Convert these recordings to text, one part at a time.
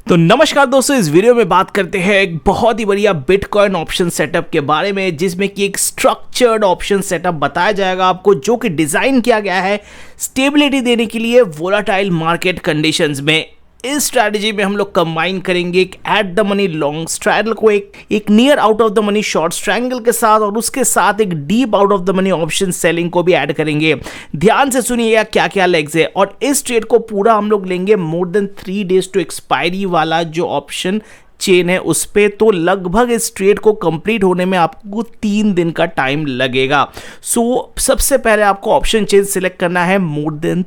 तो नमस्कार दोस्तों, इस वीडियो में बात करते हैं एक बहुत ही बढ़िया बिटकॉइन ऑप्शन सेटअप के बारे में, जिसमें कि एक स्ट्रक्चर्ड ऑप्शन सेटअप बताया जाएगा आपको, जो कि डिज़ाइन किया गया है स्टेबिलिटी देने के लिए वोलाटाइल मार्केट कंडीशंस में। इस स्ट्रैटेजी में हम लोग कंबाइन करेंगे एक at the money long straddle को एक near out of the money short strangle के साथ, और उसके साथ एक deep out of the money option selling को भी ऐड करेंगे। ध्यान से सुनिएगा क्या क्या लेग्स है, और इस ट्रेड को पूरा हम लोग लेंगे more than 3 days to expiry वाला जो ऑप्शन चेन है उस पे। तो लगभग इस ट्रेड को कंप्लीट होने में आपको 3 दिन का टाइम लगेगा। सो सबसे पहले आपको ऑप्शन चेन सिलेक्ट करना है more than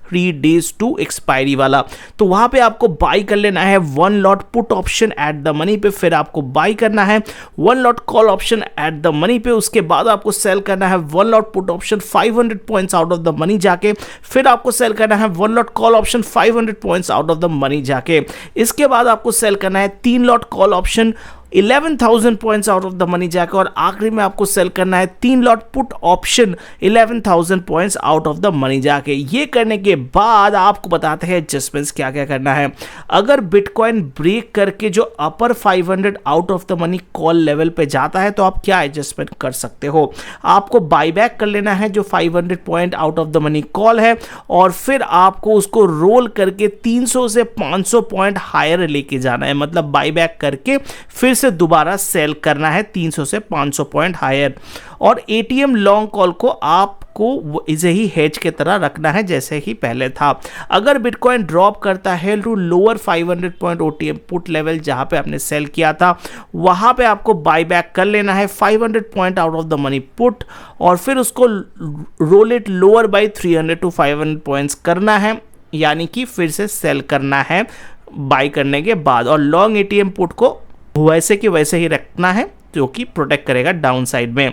3 days to expiry वाला। तो वहां पे आपको बाई कर लेना है 1 lot put option at the money पे, फिर आपको बाई करना है 1 lot call option at the money पे, उसके बाद आपको सेल करना है 1 lot put option 500 points out of the money जाके, फिर आपको सेल करना है 1 lot call option 500 points out of the money जाके। इसके बाद आपको सेल करना है 3 lot call option 11,000 points out of the money जाके, और आखिरी में आपको सेल करना है 3 lot put option 11,000 points out of the money जाके। ये करने के बाद आपको बताते हैं एडजस्टमेंट्स क्या क्या करना है। अगर बिटकॉइन ब्रेक करके जो अपर 500 out of the money call level पे जाता है तो आप क्या एडजस्टमेंट कर सकते हो। आपको बाईबैक कर लेना है जो 500 point out of the money call है, और फिर आपको उसको रोल करके 300 से 500 पॉइंट हायर लेके जाना है। मतलब बाईबैक करके फिर से दोबारा सेल करना है 300 से 500 पॉइंट हायर। और एटीएम लॉन्ग कॉल को आपको इसे ही हेज की तरह रखना है जैसे ही पहले था। अगर बिटकॉइन ड्रॉप करता है to lower 500 point OTM put level जहां पे आपने सेल किया था, वहां पे आपको बाई बैक कर लेना है 500 point out of the money put, और फिर उसको roll it lower by 300 to 500 points करना है, यानी कि फिर से सेल करना है बाई करने के बाद। और लॉन्ग एटीएम पुट को वैसे कि वैसे ही रखना है, जो कि प्रोटेक्ट करेगा डाउन साइड में।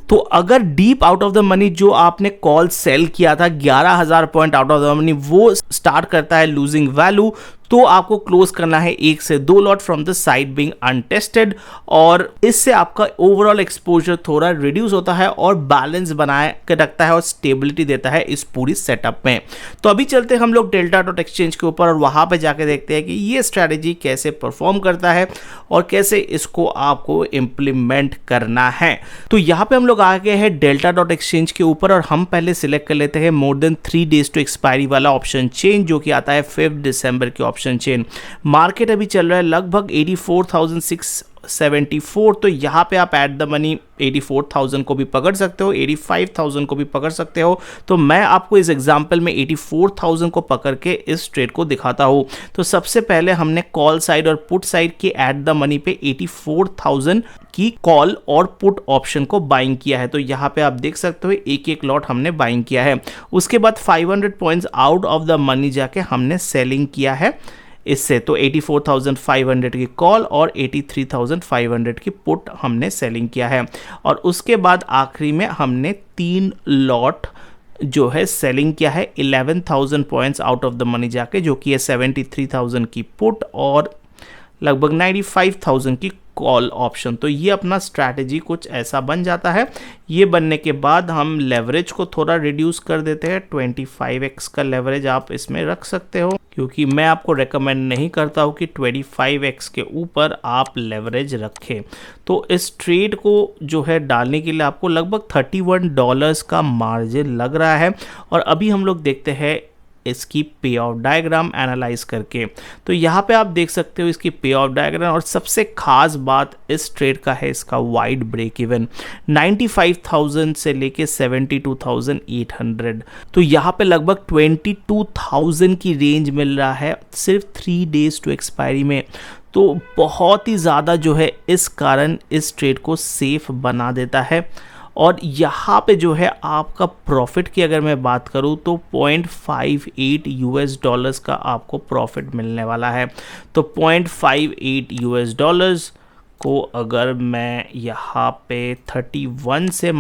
तो अगर deep out of the money जो आपने कॉल सेल किया था 11,000 point out of the money वो स्टार्ट करता है लूजिंग वैल्यू, तो आपको क्लोज करना है 1 से 2 lot from the side being untested, और इससे आपका ओवरऑल एक्सपोजर थोड़ा रिड्यूस होता है और बैलेंस बनाए के रखता है और स्टेबिलिटी देता है इस पूरी सेटअप में। तो अभी चलते हैं हम लोग delta.exchange के ऊपर, और वहां पे जाके देखते हैं कि ये स्ट्रैटेजी कैसे परफॉर्म करता है और कैसे इसको आपको इम्प्लीमेंट करना है। तो यहाँ पे हम लोग आ गए हैं delta.exchange के ऊपर, और हम पहले सिलेक्ट कर लेते हैं more than 3 days to expiry वाला ऑप्शन चेन, जो कि आता है 5 दिसंबर के ऑप्शन चेन। मार्केट अभी चल रहा है लगभग 84,674, तो यहाँ पे आप एट द मनी 84,000 को भी पकड़ सकते हो, 85,000 को भी पकड़ सकते हो। तो मैं आपको इस एग्जांपल में 84,000 को पकड़ के इस ट्रेड को दिखाता हूँ। तो सबसे पहले हमने कॉल साइड और पुट साइड के एट द मनी पे 84,000 की कॉल और पुट ऑप्शन को बाइंग किया है। तो यहाँ पे आप देख सकते हो एक एक लॉट हमने बाइंग किया है। उसके बाद 500 points out of the money जाके हमने सेलिंग किया है इससे। तो 84,500 की कॉल और 83,500 की पुट हमने सेलिंग किया है, और उसके बाद आखिरी में हमने 3 लॉट जो है सेलिंग किया है 11,000 points out of the money जाके, जो कि है 73,000 की पुट और लगभग 95,000 की कॉल ऑप्शन। तो ये अपना स्ट्रैटेजी कुछ ऐसा बन जाता है। ये बनने के बाद हम लेवरेज को थोड़ा रिड्यूस कर देते हैं, 25x का लेवरेज आप इसमें रख सकते हो, क्योंकि मैं आपको रेकमेंड नहीं करता हूँ कि 25x के ऊपर आप लेवरेज रखें। तो इस ट्रेड को जो है डालने के लिए आपको लगभग $31 का मार्जिन लग रहा है। और अभी हम लोग देखते हैं इसकी पे ऑफ डायग्राम एनालाइज करके। तो यहाँ पे आप देख सकते हो इसकी पे ऑफ डायग्राम, और सबसे खास बात इस ट्रेड का है इसका वाइड ब्रेक इवन 95,000 से लेके 72,800। तो यहाँ पे लगभग 22,000 की रेंज मिल रहा है सिर्फ 3 days टू एक्सपायरी में। तो बहुत ही ज़्यादा जो है इस कारण इस ट्रेड को सेफ बना देता है। और यहाँ पे जो है आपका प्रॉफिट की अगर मैं बात करूँ तो $0.58 का आपको प्रॉफिट मिलने वाला है। तो $0.58 को अगर मैं यहाँ पे 31 से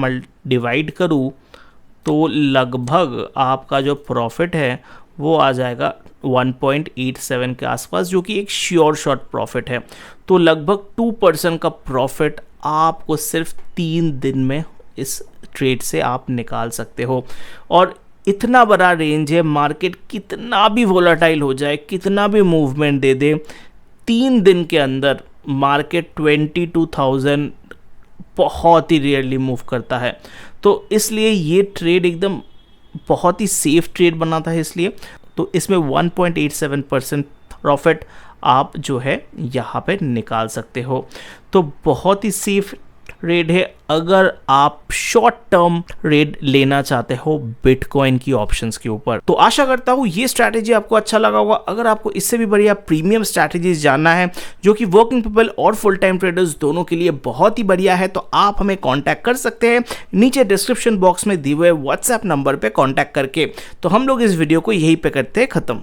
डिवाइड करूँ तो लगभग आपका जो प्रॉफिट है वो आ जाएगा 1.87 के आसपास, जो कि एक श्योर शॉट प्रॉफिट है। तो लगभग 2% का प्रॉफिट आपको सिर्फ 3 दिन में इस ट्रेड से आप निकाल सकते हो। और इतना बड़ा रेंज है, मार्केट कितना भी वोलाटाइल हो जाए, कितना भी मूवमेंट दे दे, 3 दिन के अंदर मार्केट 22,000 बहुत ही रेयरली मूव करता है। तो इसलिए ये ट्रेड एकदम बहुत ही सेफ ट्रेड बनाता है। इसलिए तो इसमें 1.87% प्रॉफिट आप जो है यहाँ पे निकाल सकते हो। तो बहुत ही सेफ ट्रेड है अगर आप शॉर्ट टर्म ट्रेड लेना चाहते हो बिटकॉइन की ऑप्शंस के ऊपर। तो आशा करता हूँ ये स्ट्रैटेजी आपको अच्छा लगा होगा। अगर आपको इससे भी बढ़िया प्रीमियम स्ट्रैटेजीज जानना है जो कि वर्किंग पीपल और फुल टाइम ट्रेडर्स दोनों के लिए बहुत ही बढ़िया है, तो आप हमें कांटेक्ट कर सकते हैं नीचे डिस्क्रिप्शन बॉक्स में दिए हुए व्हाट्सएप नंबर पे कांटेक्ट करके। तो हम लोग इस वीडियो को यहीं पे करते हैं खत्म।